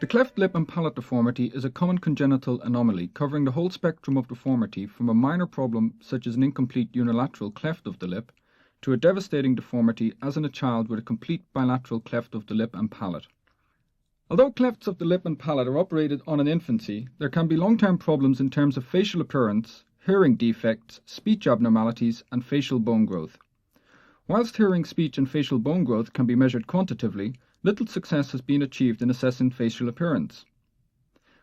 The cleft lip and palate deformity is a common congenital anomaly covering the whole spectrum of deformity from a minor problem such as an incomplete unilateral cleft of the lip to a devastating deformity as in a child with a complete bilateral cleft of the lip and palate. Although clefts of the lip and palate are operated on in infancy, there can be long-term problems in terms of facial appearance, hearing defects, speech abnormalities, and facial bone growth. Whilst hearing, speech, and facial bone growth can be measured quantitatively, little success has been achieved in assessing facial appearance.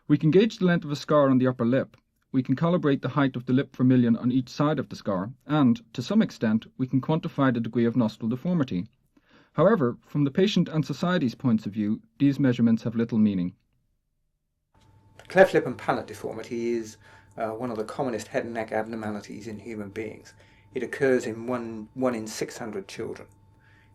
We can gauge the length of a scar on the upper lip, we can calibrate the height of the lip vermilion on each side of the scar, and, to some extent, we can quantify the degree of nostril deformity. However, from the patient and society's points of view, these measurements have little meaning. Cleft lip and palate deformity is one of the commonest head and neck abnormalities in human beings. It occurs in 1 in 600 children.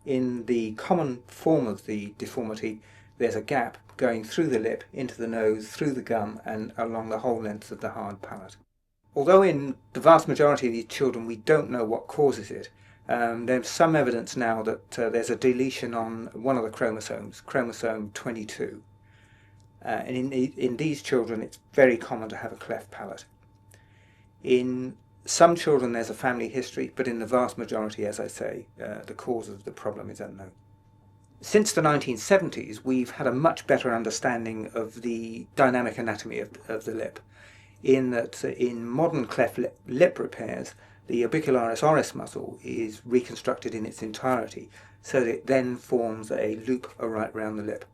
In the common form of the deformity, there's a gap going through the lip, into the nose, through the gum, and along the whole length of the hard palate. Although in the vast majority of these children we don't know what causes it, there's some evidence now that there's a deletion on one of the chromosomes, chromosome 22. And in these children it's very common to have a cleft palate. In some children there's a family history, but in the vast majority, as I say, the cause of the problem is unknown. Since the 1970s, we've had a much better understanding of the dynamic anatomy of the lip, in that in modern cleft lip repairs, the orbicularis oris muscle is reconstructed in its entirety, so that it then forms a loop right round the lip.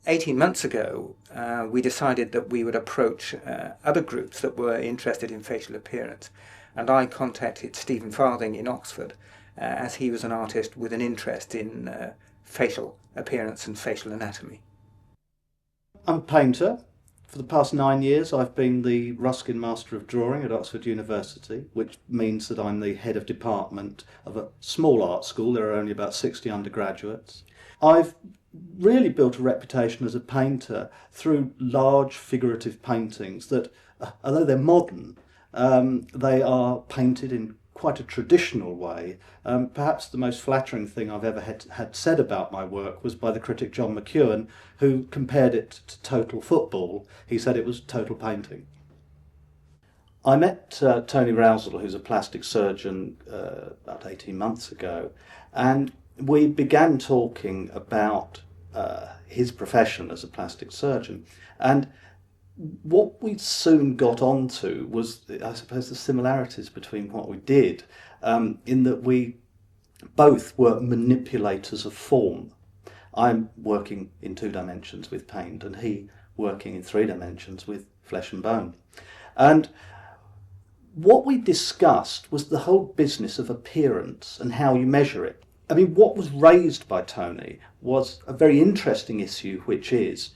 18 months ago, we decided that we would approach other groups that were interested in facial appearance, and I contacted Stephen Farthing in Oxford, as he was an artist with an interest in facial appearance and facial anatomy. I'm a painter. For the past 9 years I've been the Ruskin Master of Drawing at Oxford University, which means that I'm the head of department of a small art school. There are only about 60 undergraduates. I've really built a reputation as a painter through large figurative paintings that, although they're modern, they are painted in quite a traditional way. Perhaps the most flattering thing I've ever had said about my work was by the critic John McEwan, who compared it to total football. He said it was total painting. I met Tony Rousel, who's a plastic surgeon, about 18 months ago, and we began talking about his profession as a plastic surgeon. And what we soon got onto was, I suppose, the similarities between what we did, in that we both were manipulators of form. I'm working in 2 dimensions with paint, and he working in 3 dimensions with flesh and bone. And what we discussed was the whole business of appearance and how you measure it. I mean, what was raised by Tony was a very interesting issue, which is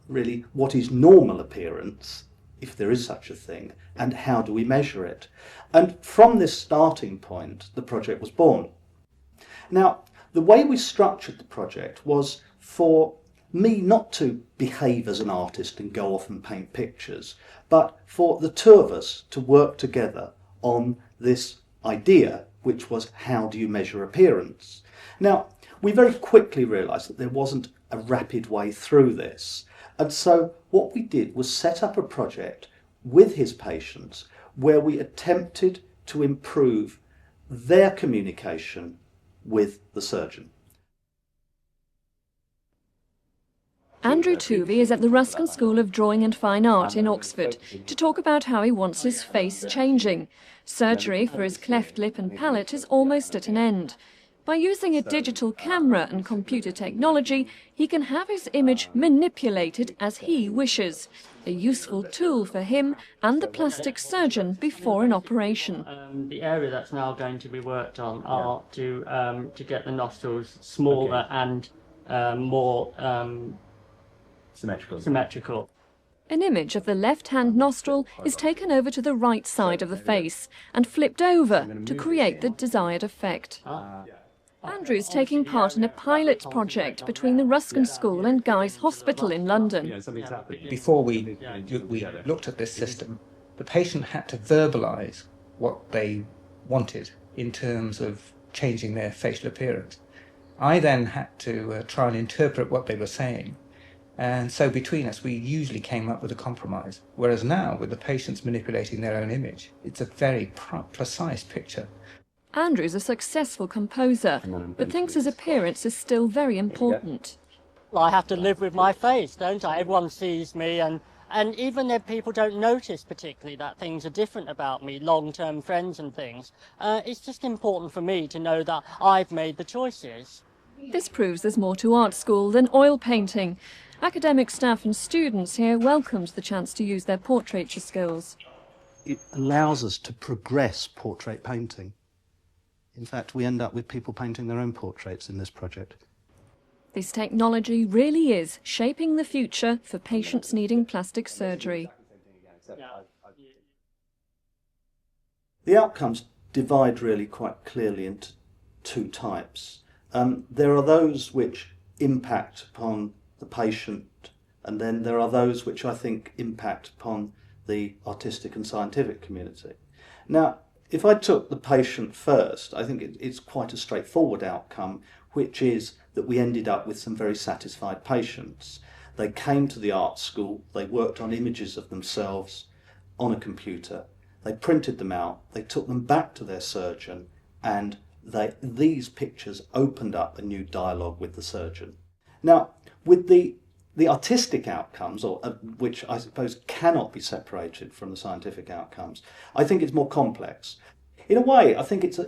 really what is normal appearance, if there is such a thing, and how do we measure it? And from this starting point, the project was born. Now, the way we structured the project was for me not to behave as an artist and go off and paint pictures, but for the 2 of us to work together on this idea, which was, how do you measure appearance? Now, we very quickly realised that there wasn't a rapid way through this. And so what we did was set up a project with his patients where we attempted to improve their communication with the surgeon. Andrew Tuvey is at the Ruskin School of Drawing and Fine Art in Oxford to talk about how he wants his face changing. Surgery for his cleft lip and palate is almost at an end. By using a digital camera and computer technology, he can have his image manipulated as he wishes, a useful tool for him and the plastic surgeon before an operation. The area that's now going to be worked on are to get the nostrils smaller and more symmetrical. An image of the left-hand nostril is taken over to the right side of the face and flipped over to create the desired effect. Andrew's taking part in a pilot project between the Ruskin School and Guy's Hospital in London. Before we looked at this system, the patient had to verbalise what they wanted in terms of changing their facial appearance. I then had to try and interpret what they were saying And so between us, we usually came up with a compromise. Whereas now, with the patients manipulating their own image, it's a very precise picture. Andrew's a successful composer, but thinks his appearance is still very important. I have to live with my face, don't I? Everyone sees me, and even if people don't notice particularly that things are different about me, long-term friends and things, it's just important for me to know that I've made the choices. This proves there's more to art school than oil painting. Academic staff and students here welcomed the chance to use their portraiture skills. It allows us to progress portrait painting. In fact, we end up with people painting their own portraits in this project. This technology really is shaping the future for patients needing plastic surgery. The outcomes divide really quite clearly into two types. There are those which impact upon the patient, and then there are those which I think impact upon the artistic and scientific community. Now, if I took the patient first, I think it's quite a straightforward outcome, which is that we ended up with some very satisfied patients. They came to the art school, they worked on images of themselves on a computer, they printed them out, they took them back to their surgeon, and these pictures opened up a new dialogue with the surgeon. Now, with the artistic outcomes, which I suppose cannot be separated from the scientific outcomes, I think it's more complex. In a way, I think it's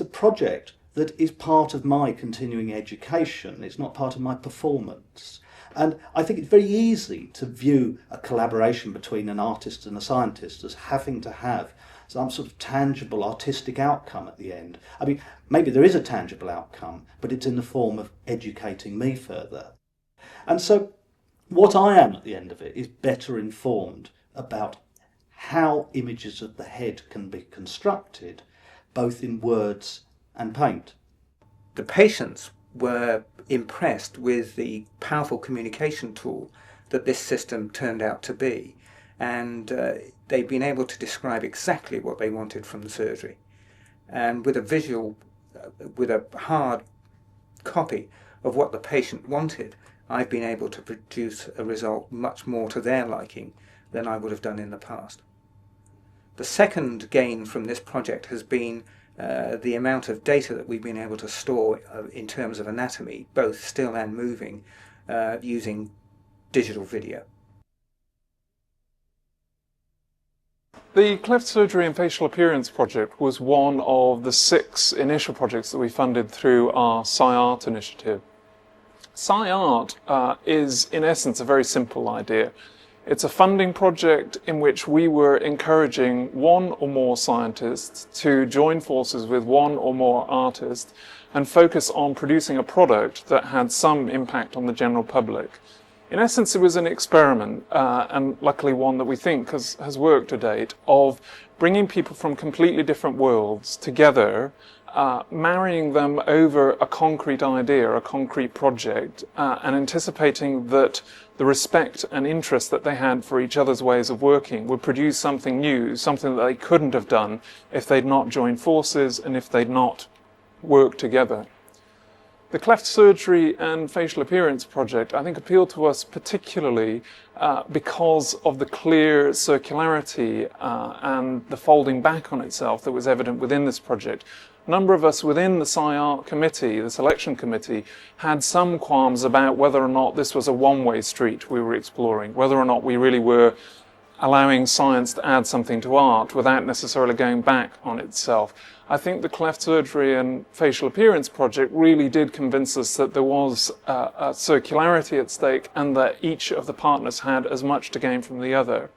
a project that is part of my continuing education. It's not part of my performance. And I think it's very easy to view a collaboration between an artist and a scientist as having to have some sort of tangible artistic outcome at the end. I mean, maybe there is a tangible outcome, but it's in the form of educating me further. And so what I am at the end of it is better informed about how images of the head can be constructed, both in words and paint. The patients were impressed with the powerful communication tool that this system turned out to be, and they've been able to describe exactly what they wanted from the surgery. And with a visual, with a hard copy of what the patient wanted, I've been able to produce a result much more to their liking than I would have done in the past. The second gain from this project has been the amount of data that we've been able to store in terms of anatomy, both still and moving, using digital video. The Cleft Surgery and Facial Appearance project was one of the 6 initial projects that we funded through our sci-art initiative. Sci-art is, in essence, a very simple idea. It's a funding project in which we were encouraging one or more scientists to join forces with one or more artists and focus on producing a product that had some impact on the general public. In essence, it was an experiment, and luckily one that we think has worked to date, of bringing people from completely different worlds together, marrying them over a concrete idea, a concrete project, and anticipating that the respect and interest that they had for each other's ways of working would produce something new, something that they couldn't have done if they'd not joined forces and if they'd not worked together. The Cleft Surgery and Facial Appearance project, I think, appealed to us particularly because of the clear circularity and the folding back on itself that was evident within this project. A number of us within the sci-art committee, the selection committee, had some qualms about whether or not this was a one-way street we were exploring, whether or not we really were allowing science to add something to art without necessarily going back on itself. I think the Cleft Surgery and Facial Appearance project really did convince us that there was a circularity at stake and that each of the partners had as much to gain from the other.